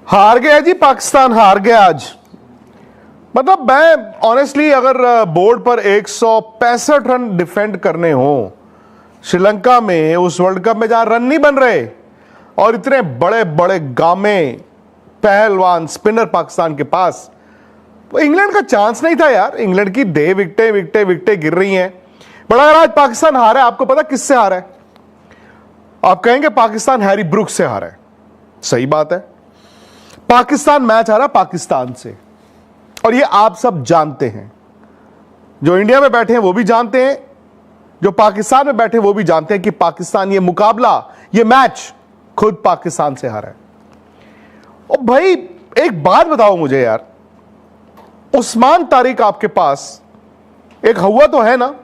हार गया जी, पाकिस्तान हार गया आज। मतलब मैं ऑनेस्टली अगर बोर्ड पर 165 रन डिफेंड करने हो श्रीलंका में, उस वर्ल्ड कप में जहां रन नहीं बन रहे और इतने बड़े बड़े गामे पहलवान स्पिनर पाकिस्तान के पास, तो इंग्लैंड का चांस नहीं था यार। इंग्लैंड की डे विकेटें विकेटें विकेटें गिर रही हैं। बट अगर आज पाकिस्तान हारा है, आपको पता किससे हारा है? आप कहेंगे पाकिस्तान हैरी ब्रुक्स से हारा है। सही बात है, पाकिस्तान मैच हारा पाकिस्तान से, और ये आप सब जानते हैं। जो इंडिया में बैठे हैं वो भी जानते हैं, जो पाकिस्तान में बैठे वो भी जानते हैं कि पाकिस्तान ये मुकाबला, ये मैच खुद पाकिस्तान से हारा है। और भाई एक बात बताओ मुझे यार, उस्मान तारिक आपके पास एक हवा तो है ना,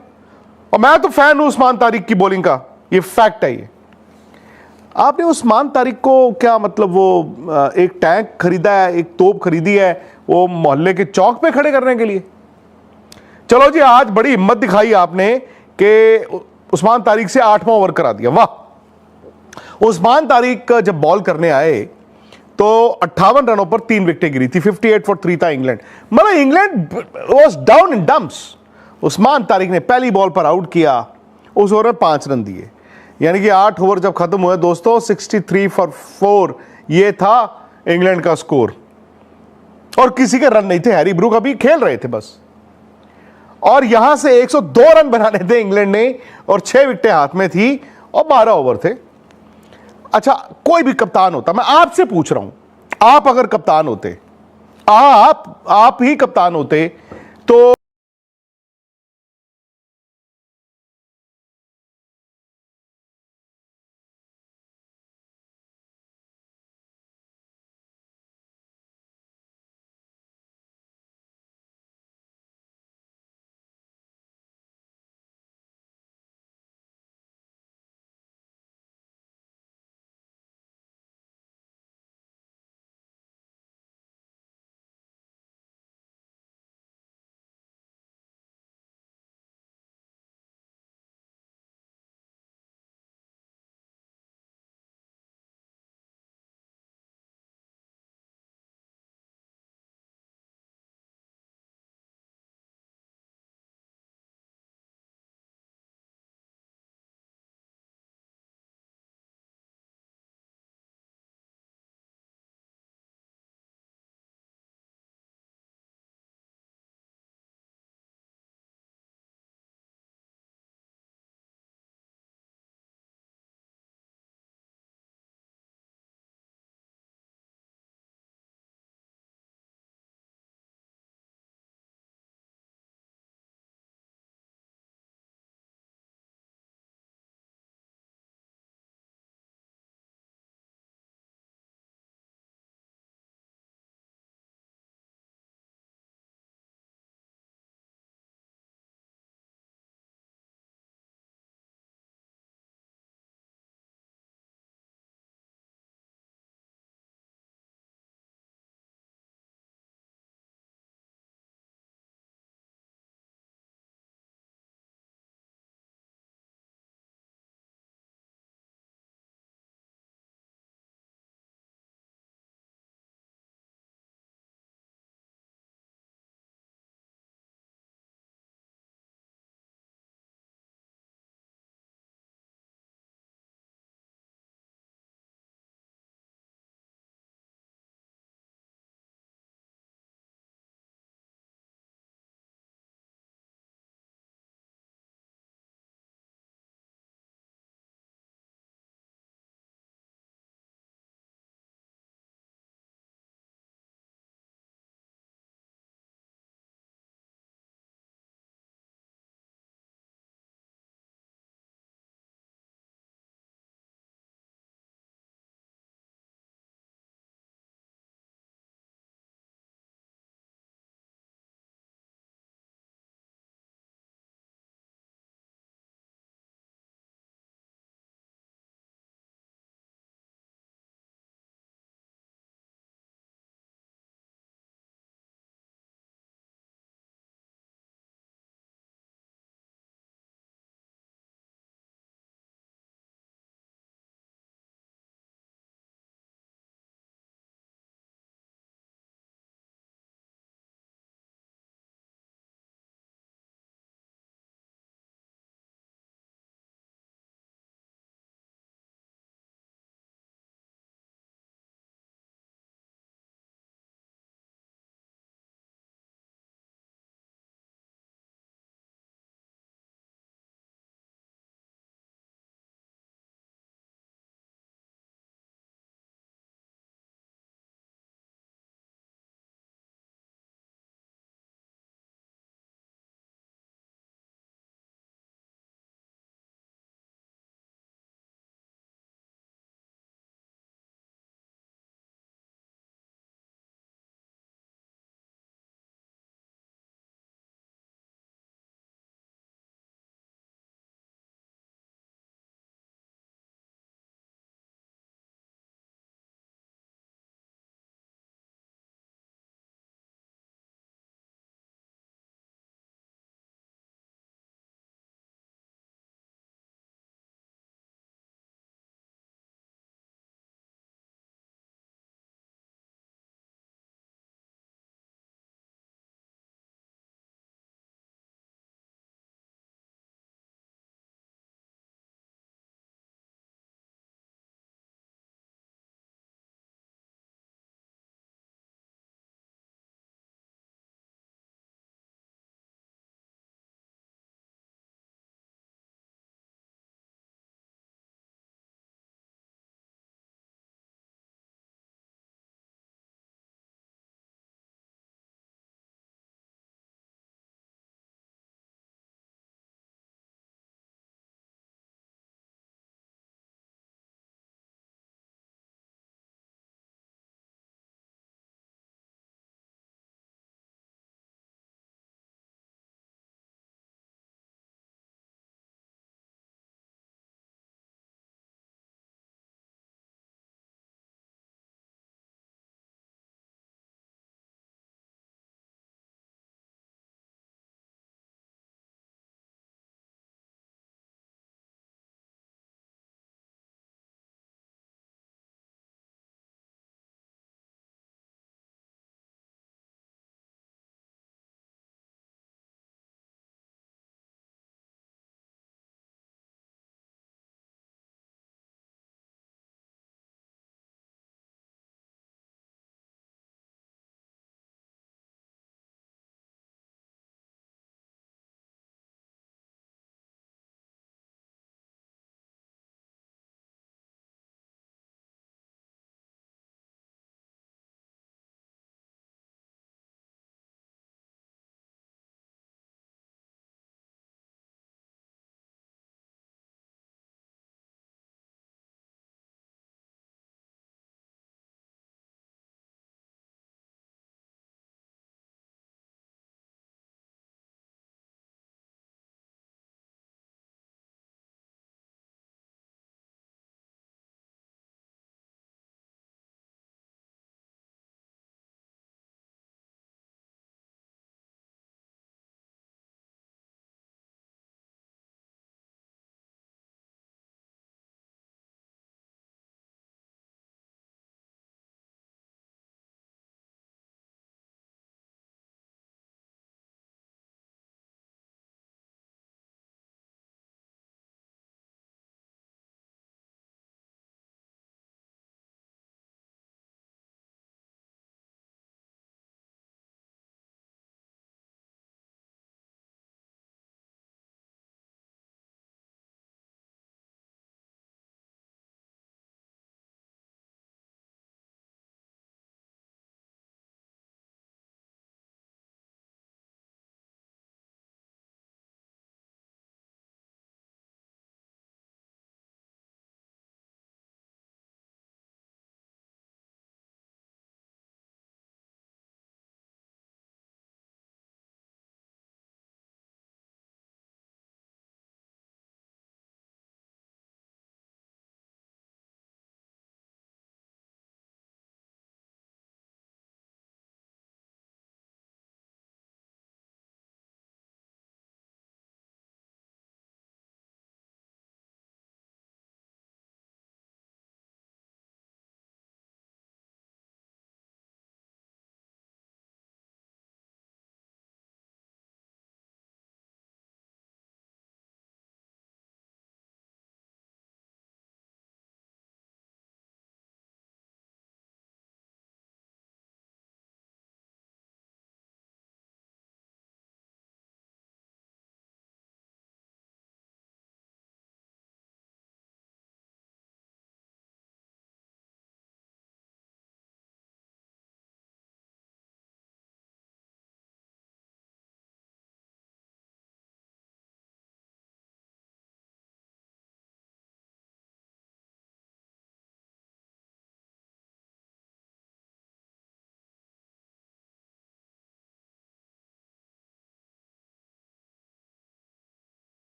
और मैं तो फैन हूं उस्मान तारिक की बॉलिंग का, ये फैक्ट है। ये आपने उस्मान तारिक को क्या मतलब वो एक टैंक खरीदा है, एक तोप खरीदी है वो मोहल्ले के चौक पे खड़े करने के लिए? चलो जी, आज बड़ी हिम्मत दिखाई आपने कि उस्मान तारिक से 8वां ओवर करा दिया। वाह! उस्मान तारिक जब बॉल करने आए तो 58 रनों पर 3 विकेटें गिरी थी। 58 फॉर 3 था इंग्लैंड। मतलब England was down in dumps. Usman Tariq ने पहली बॉल पर आउट किया, उस ओवर में 5 रन दिए। यानी कि 8 ओवर जब खत्म हुए दोस्तों, 63 फॉर 4 ये था इंग्लैंड का स्कोर, और किसी के रन नहीं थे। हैरी ब्रूक अभी खेल रहे थे बस, और यहां से 102 रन बनाने थे इंग्लैंड ने, और 6 विकेटें हाथ में थी और 12 ओवर थे। अच्छा, कोई भी कप्तान होता, मैं आपसे पूछ रहा हूं, आप अगर कप्तान होते, आप ही कप्तान होते तो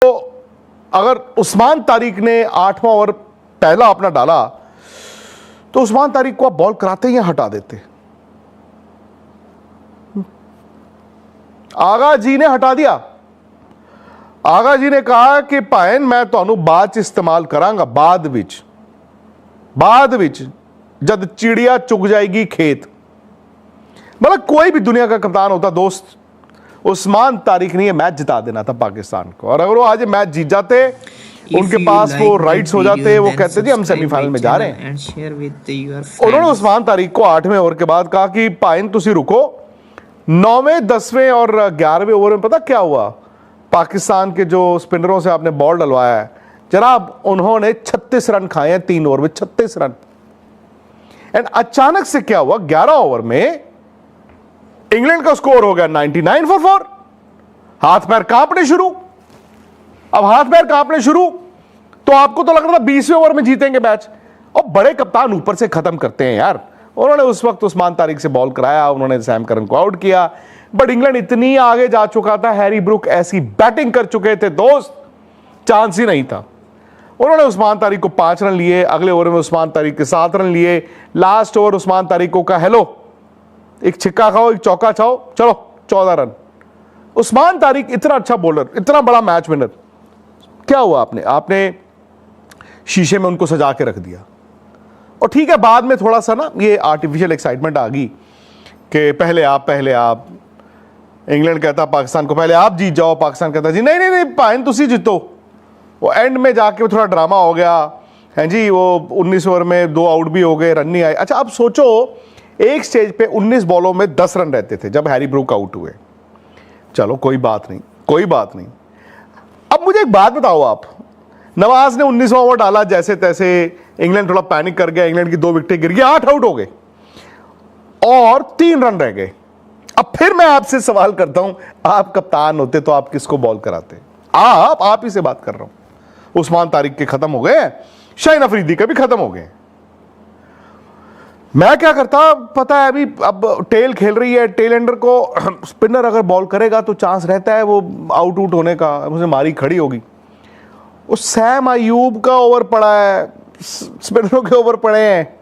तो अगर उस्मान तारिक ने 8वां ओवर पहला अपना डाला तो उस्मान तारिक को आप बॉल कराते या हटा देते? आगा जी ने हटा दिया। आगा जी ने कहा कि भाएन मैं ਤੁਹਾਨੂੰ ਬਾਅਦ ਚ इस्तेमाल करांगा, बाद विच जब चिड़िया चुग जाएगी खेत। मतलब कोई भी दुनिया का कप्तान होता दोस्त, उस्मान तारिक ने यह मैच जिता देना था पाकिस्तान को। और अगर वो आज मैच जीत जाते, उनके पास वो राइट्स हो जाते, वो कहते थे हम सेमीफाइनल में जा रहे हैं। उन्होंने उस्मान तारिक को 8वें ओवर के बाद कहा कि भाईन तुसी रुको। 9वें 10वें और 11वें ओवर में पता क्या हुआ? पाकिस्तान के जो स्पिनरों से आपने बॉल डलवाया है जनाब, उन्होंने 36 रन खाए हैं 3 ओवर में, 36 रन। एंड अचानक से क्या हुआ, 11 ओवर में इंग्लैंड का स्कोर हो गया 99 फॉर 4। हाथ पैर कांपने शुरू। अब हाथ पैर कांपने शुरू तो आपको तो लग रहा था 20वें ओवर में जीतेंगे मैच। और बड़े कप्तान ऊपर से खत्म करते हैं यार। उन्होंने उस वक्त उस्मान तारिक से बॉल कराया, उन्होंने सैम करन को आउट किया। बट इंग्लैंड इतनी आगे जा चुका था, हैरी ब्रूक ऐसी बैटिंग कर चुके थे दोस्त, चांस ही नहीं था। उन्होंने उस्मान तारिक को 5 रन लिए, अगले ओवर में उस्मान तारिक के 7 रन लिए। लास्ट ओवर उस्मान तारिक को कहा हेलो, एक छिक्का खाओ, एक चौका खाओ, चलो 14 रन। उस्मान तारिक इतना अच्छा बॉलर, इतना बड़ा मैच विनर, क्या हुआ आपने शीशे में उनको सजा के रख दिया। और ठीक है, बाद में थोड़ा सा ना ये आर्टिफिशियल एक्साइटमेंट आ गई कि पहले आप। इंग्लैंड कहता पाकिस्तान को पहले आप जीत जाओ, पाकिस्तान कहता जी नहीं नहीं नहीं भाईन तुसी जीतो। वो एंड में जाके थोड़ा ड्रामा हो गया है जी। वो 19 ओवर में 2 आउट भी हो गए, रन नहीं आए। अच्छा अब सोचो, एक स्टेज पे 19 बॉलों में 10 रन रहते थे जब हैरी ब्रूक आउट हुए। चलो कोई बात नहीं। अब मुझे एक बात बताओ आप, नवाज ने 19वां ओवर डाला जैसे तैसे, इंग्लैंड थोड़ा पैनिक कर गया, इंग्लैंड की 2 विकेटें गिर गई, 8 आउट हो गए और 3 रन रह गए। अब फिर मैं आपसे सवाल करता हूं, आप कप्तान होते तो आप किसको बॉल कराते? आप ही से बात कर रहा हूं। उस्मान तारिक के खत्म हो गए, शाहिन अफरीदी के भी खत्म हो गए। मैं क्या करता पता है, अभी अब टेल खेल रही है, टेल एंडर को स्पिनर अगर बॉल करेगा तो चांस रहता है वो आउट होने का, उसे मारी खड़ी होगी। उस सैम अयूब का ओवर पड़ा है, स्पिनरों के ओवर पड़े हैं,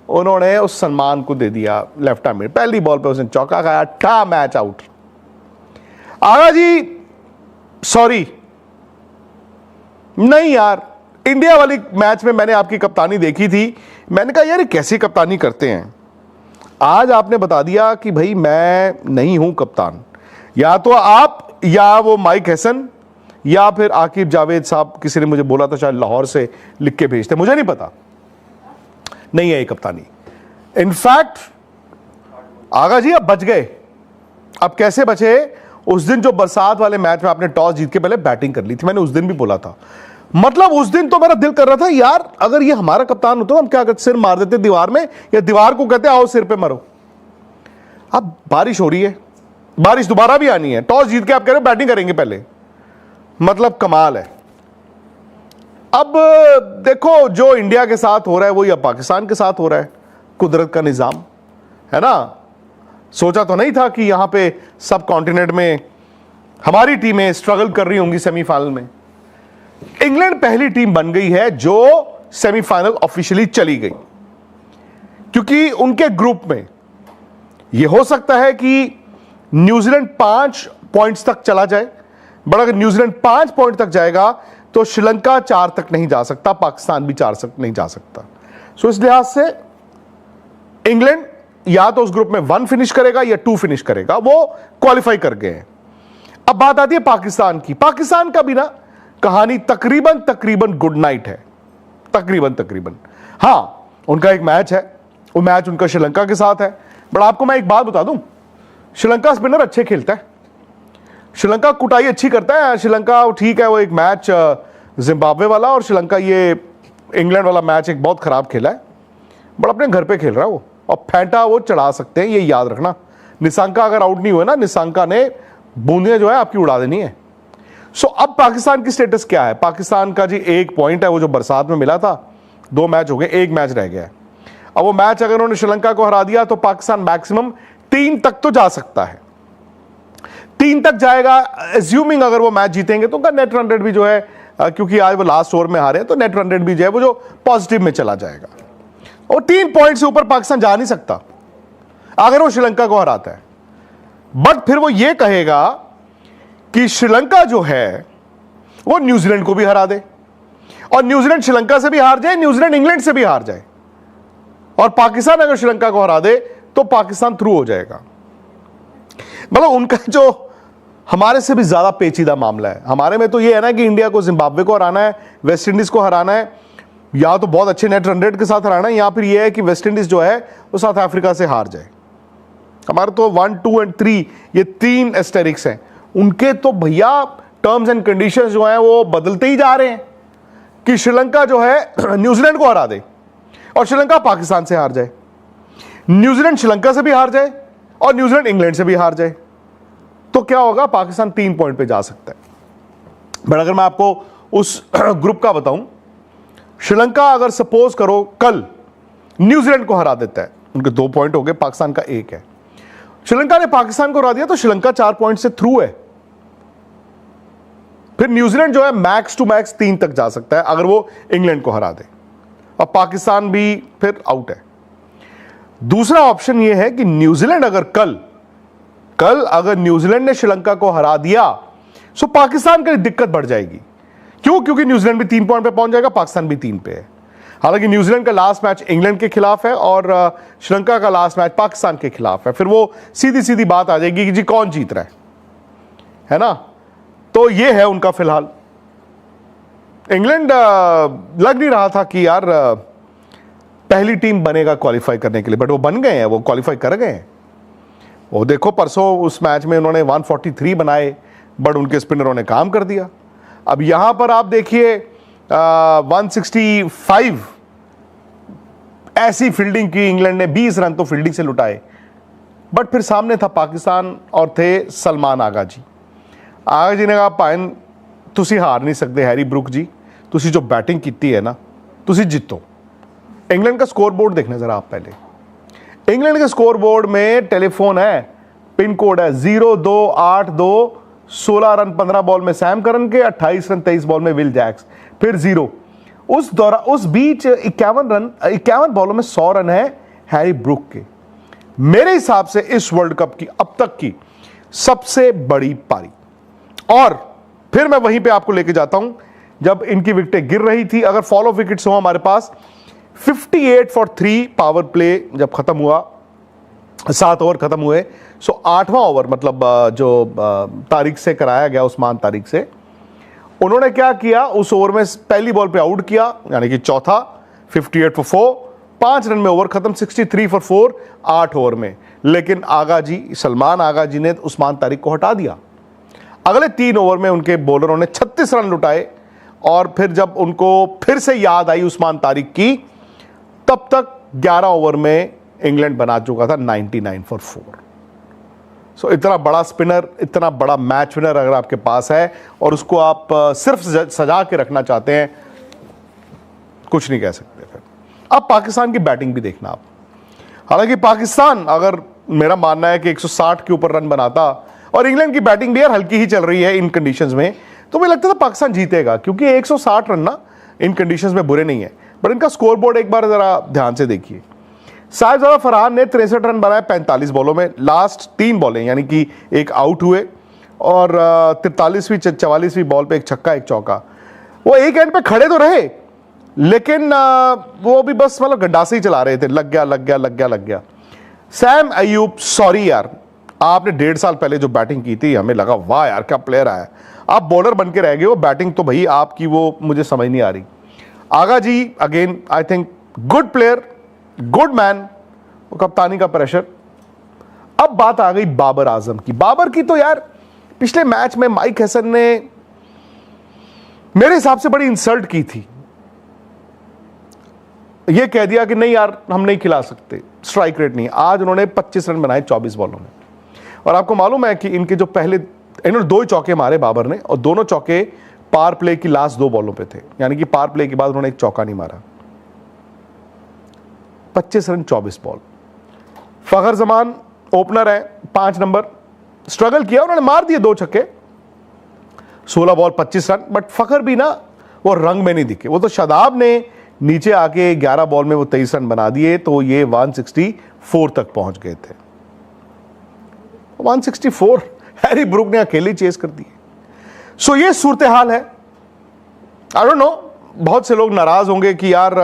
उन्होंने उस सलमान को दे दिया लेफ्ट आर्म में, पहली बॉल पे उसने चौका खाया, ठा मैच आउट। आगा जी सॉरी नहीं यार, इंडिया वाली मैच में मैंने आपकी कप्तानी देखी थी, मैंने कहा यार ये कैसी कप्तानी करते हैं। आज आपने बता दिया कि भाई मैं नहीं हूं कप्तान, या तो आप या वो माइक हसन या फिर आकिब जावेद साहब, किसी ने मुझे बोला था शायद लाहौर से लिख के भेजते, मुझे नहीं पता, नहीं है ये कप्तानी। इनफैक्ट आगा जी अब बच गए। अब कैसे बचे? उस दिन जो बरसात वाले मैच में आपने टॉस जीत के पहले बैटिंग कर ली थी, मैंने उस दिन भी बोला था। मतलब उस दिन तो मेरा दिल कर रहा था यार अगर ये हमारा कप्तान होता तो हम क्या करते, सिर मार देते दीवार में, या दीवार को कहते आओ सिर पे मरो। अब बारिश हो रही है, बारिश दोबारा भी आनी है, टॉस जीत के आप कह रहे हो बैटिंग करेंगे पहले, मतलब कमाल है। अब देखो जो इंडिया के साथ हो रहा है वो या पाकिस्तान के साथ हो रहा है, कुदरत का निजाम है ना। सोचा तो नहीं था कि यहां पे सब कॉन्टिनेंट में हमारी टीमें स्ट्रगल कर रही होंगी सेमीफाइनल में। इंग्लैंड पहली टीम बन गई है जो सेमीफाइनल ऑफिशियली चली गई, क्योंकि उनके ग्रुप में यह हो सकता है कि न्यूजीलैंड 5 पॉइंट्स तक चला जाए, बट अगर न्यूजीलैंड 5 पॉइंट तक जाएगा तो श्रीलंका 4 तक नहीं जा सकता, पाकिस्तान भी 4 तक नहीं जा सकता। सो इस लिहाज से इंग्लैंड या तो उस ग्रुप में 1 फिनिश करेगा या 2 फिनिश करेगा, वो क्वालिफाई कर गए हैं। अब बात आती है पाकिस्तान की। पाकिस्तान का भी ना कहानी तकरीबन गुड नाइट है, तकरीबन। हां उनका एक मैच है, वो मैच उनका श्रीलंका के साथ है। बट आपको मैं एक बात बता दूं, श्रीलंका स्पिनर अच्छे खेलता है, श्रीलंका कुटाई अच्छी करता है। श्रीलंका ठीक है, वो एक मैच जिम्बाब्वे वाला और श्रीलंका ये इंग्लैंड वाला मैच एक बहुत खराब खेला है, बट अपने घर पे खेल रहा है वो, और फेंटा वो चढ़ा सकते हैं, ये याद रखना। निशंका अगर आउट नहीं हुए ना, निशंका ने बूंदियां जो है आपकी उड़ा देनी है। सो अब पाकिस्तान की स्टेटस क्या है? पाकिस्तान का जी 1 पॉइंट है, वो जो बरसात में मिला था, 2 मैच हो गए, 1 मैच रह गया है। अब वो मैच अगर उन्होंने श्रीलंका को हरा दिया तो पाकिस्तान मैक्सिमम 3 तक तो जा सकता है। 3 तक जाएगा, एज्यूमिंग अगर वो मैच जीतेंगे तो उनका नेट रन रेट भी जो है, क्योंकि आज वो लास्ट ओवर में हारे तो नेट रन रेट भी जो है वो जो पॉजिटिव में चला जाएगा। और 3 पॉइंट से ऊपर पाकिस्तान जा नहीं सकता अगर वो श्रीलंका को हराता है। बट फिर वो ये कहेगा कि श्रीलंका जो है वो न्यूजीलैंड को भी हरा दे, और न्यूजीलैंड श्रीलंका से भी हार जाए, न्यूजीलैंड इंग्लैंड से भी हार जाए, और पाकिस्तान अगर श्रीलंका को हरा दे तो पाकिस्तान थ्रू हो जाएगा। मतलब उनका जो हमारे से भी ज्यादा पेचीदा मामला है। हमारे में तो ये है ना कि इंडिया को जिम्बाब्वे को हराना है, वेस्ट इंडीज को हराना है, या तो बहुत अच्छे नेट रन रेट के साथ हराना है, या फिर ये है कि वेस्ट इंडीज जो है वो साउथ अफ्रीका से हार जाए। हमारे तो 1, 2 और 3 ये 3 एस्टेरिक्स हैं। उनके तो भैया टर्म्स एंड कंडीशंस जो हैं वो बदलते ही जा रहे हैं कि श्रीलंका जो है न्यूजीलैंड को हरा दे और श्रीलंका पाकिस्तान से हार जाए, न्यूजीलैंड श्रीलंका से भी हार जाए और न्यूजीलैंड इंग्लैंड से भी हार जाए, तो क्या होगा, पाकिस्तान 3 पॉइंट पे जा सकता है। बट अगर मैं आपको उस ग्रुप का बताऊं, श्रीलंका अगर सपोज करो कल न्यूजीलैंड को हरा देता है, उनके 2 पॉइंट हो गए, पाकिस्तान का 1 है। श्रीलंका ने पाकिस्तान को हरा दिया तो श्रीलंका 4 पॉइंट से थ्रू है। फिर न्यूजीलैंड जो है मैक्स टू मैक्स 3 तक जा सकता है अगर वो इंग्लैंड को हरा दे, और पाकिस्तान भी फिर आउट है। दूसरा ऑप्शन यह है कि न्यूजीलैंड अगर कल अगर न्यूजीलैंड ने श्रीलंका को हरा दिया तो पाकिस्तान के लिए दिक्कत बढ़ जाएगी। क्यों? क्योंकि न्यूजीलैंड भी 3 पॉइंट पे पहुंच जाएगा, पाकिस्तान भी 3 पे है। हालांकि न्यूजीलैंड का लास्ट मैच इंग्लैंड के खिलाफ है और श्रीलंका का लास्ट मैच पाकिस्तान के खिलाफ है। फिर वो सीधी सीधी बात आ जाएगी कि जी कौन जीत रहा है ना। तो ये है उनका फिलहाल। इंग्लैंड लग नहीं रहा था कि यार पहली टीम बनेगा क्वालिफाई करने के लिए, बट वो बन गए हैं, वो क्वालिफाई कर गए हैं। वो देखो परसों उस मैच में उन्होंने 143 बनाए, बट उनके स्पिनरों ने काम कर दिया। अब यहां पर आप देखिए 165 ऐसी फील्डिंग की इंग्लैंड ने, 20 रन तो फील्डिंग से लुटाए, बट फिर सामने था पाकिस्तान और थे सलमान आगा जी। आगा जी ने कहा भाई तुसी हार नहीं सकते हैरी ब्रुक जी, तुसी जो बैटिंग की है ना तुसी जितो। इंग्लैंड का स्कोर बोर्ड देखना जरा आप पहले। इंग्लैंड के स्कोर बोर्ड में टेलीफोन है, पिन कोड है 0282, 16 रन 15 बॉल में सैम करन के, 28 रन 23 बॉल में विल जैक्स, फिर 0। उस बीच 51 बॉलों में 100 रन है हैरी ब्रुक के। मेरे हिसाब से इस वर्ल्ड कप की अब तक की सबसे बड़ी पारी। और फिर मैं वहीं पे आपको लेके जाता हूं जब इनकी विकेटें गिर रही थी। अगर फॉलो विकेट्स हो हमारे पास 58 फॉर 3 पावर प्ले जब खत्म हुआ, 7 ओवर खत्म हुए, सो 8वां ओवर मतलब जो तारिक से कराया गया, उस्मान तारिक से, उन्होंने क्या किया, उस ओवर में पहली बॉल पे आउट किया, यानी कि चौथा, 58 फॉर 4, 5 रन में ओवर खत्म, 63 फॉर 4 8 ओवर में। लेकिन आगा जी, सलमान आगा जी ने उस्मान तारिक को हटा दिया। अगले 3 ओवर में उनके बॉलरों ने 36 रन लुटाए, और फिर जब उनको फिर से याद आई उस्मान तारिक की, तब तक 11 ओवर में इंग्लैंड बना चुका था 99 फॉर 4। सो इतना बड़ा स्पिनर, इतना बड़ा मैच विनर अगर आपके पास है और उसको आप सिर्फ सजा के रखना चाहते हैं, कुछ नहीं कह सकते। फिर अब पाकिस्तान की बैटिंग भी देखना आप। हालांकि पाकिस्तान, अगर मेरा मानना है कि 160 के ऊपर रन बनाता, और इंग्लैंड की बैटिंग भी यार हल्की ही चल रही है इन कंडीशंस में, तो मुझे लगता था पाकिस्तान जीतेगा, क्योंकि 160 रन ना इन कंडीशंस में बुरे नहीं है। बट इनका स्कोर बोर्ड एक बार जरा ध्यान से देखिए। साहिबजादा फरहान ने 63 रन बनाए 45 बॉलों में, लास्ट 3 बॉलें, यानी कि एक आउट हुए, और 43वीं 44वीं बॉल पे एक छक्का एक चौका। वो एक एंड पे खड़े तो रहे, लेकिन वो भी बस मतलब गड्ढासे ही चला रहे थे, लग गया। सैम अयूब, सॉरी यार, आपने 1.5 साल पहले जो बैटिंग की थी, हमें लगा वाह यार क्या प्लेयर आया, आप बॉलर बन के रह गए हो, बैटिंग तो भाई आपकी वो मुझे समझ नहीं आ रही। Agha ji again I think good player, good man, कप्तानी का प्रेशर। अब बात आ गई बाबर आजम की। बाबर की तो यार पिछले मैच में माइक हसन ने मेरे हिसाब से बड़ी इंसल्ट की थी। यह कह दिया कि नहीं यार हम नहीं खिला सकते, स्ट्राइक रेट नहीं। आज उन्होंने 25 रन बनाए 24 बॉलों में, और आपको मालूम है कि इनके जो पहले, इन्होंने 2 चौके मारे बाबर ने, और दोनों चौके पार प्ले की लास्ट 2 बॉलों पे थे, यानी कि पार प्ले के बाद उन्होंने एक चौका नहीं मारा। 25 रन 24 बॉल। फखर जमान ओपनर है, 5 नंबर, स्ट्रगल किया, उन्होंने मार दिए 2 छक्के, 16 बॉल 25 रन, बट फखर भी ना वो रंग में नहीं दिखे। वो तो शादाब ने नीचे आके 11 बॉल में वो 23 रन बना दिए, तो ये 164 तक पहुंच गए थे। 164 हैरी ब्रूक ने अकेले चेस कर दिए। सो ये सूरत हाल है। आई डोंट नो, बहुत से लोग नाराज होंगे कि यार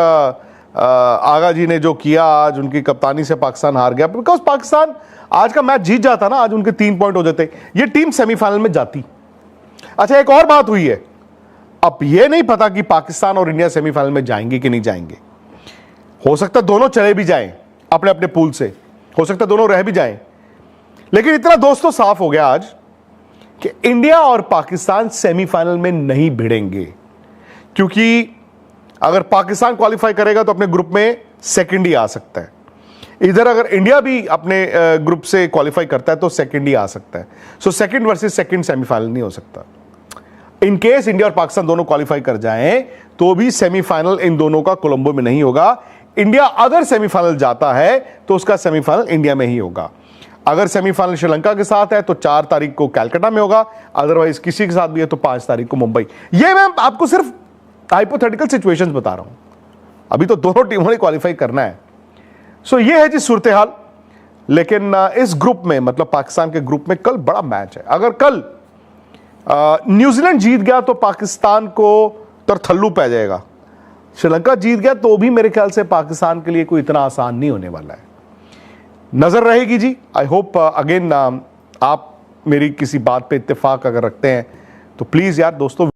आगा जी ने जो किया आज, उनकी कप्तानी से पाकिस्तान हार गया। बिकॉज पाकिस्तान आज का मैच जीत जाता ना, आज उनके 3 पॉइंट हो जाते, ये टीम सेमीफाइनल में जाती। अच्छा, एक और बात हुई है, अब ये नहीं पता कि पाकिस्तान और इंडिया सेमीफाइनल में जाएंगे कि नहीं जाएंगे। हो सकता है दोनों चले भी जाएं अपने अपने पूल से, हो सकता है दोनों रह भी जाएं, लेकिन इतना दोस्तों साफ हो गया आज कि इंडिया और पाकिस्तान सेमीफाइनल में नहीं भिड़ेंगे। क्योंकि अगर पाकिस्तान क्वालिफाई करेगा तो अपने ग्रुप में सेकंड ही आ सकता है, इधर अगर इंडिया भी अपने ग्रुप से क्वालिफाई करता है तो सेकंड ही आ सकता है। So second versus second semifinal नहीं हो सकता। इन केस इंडिया और पाकिस्तान दोनों क्वालिफाई कर जाएं तो भी सेमीफाइनल इन दोनों का कोलंबो में नहीं होगा। इंडिया अगर सेमीफाइनल जाता है तो उसका सेमीफाइनल इंडिया में ही होगा। अगर सेमीफाइनल श्रीलंका के साथ है तो 4 तारीख को कैलकाटा में होगा, अदरवाइज किसी के साथ भी है तो 5 तारीख को मुंबई। ये मैं आपको सिर्फ हाइपोथेटिकल सिचुएशंस बता रहा हूं, अभी तो दोनों टीमों ने क्वालिफाई करना है। सो ये है जी सूरत हाल। लेकिन इस ग्रुप में, मतलब पाकिस्तान के ग्रुप में कल बड़ा मैच है। अगर कल न्यूजीलैंड जीत गया तो पाकिस्तान को तरथल्लू पै जाएगा, श्रीलंका जीत गया तो भी मेरे ख्याल से पाकिस्तान के लिए कोई इतना आसान नहीं होने वाला है। नजर रहेगी जी। आई होप अगेन आप मेरी किसी बात पे इत्तेफाक अगर रखते हैं तो प्लीज यार दोस्तों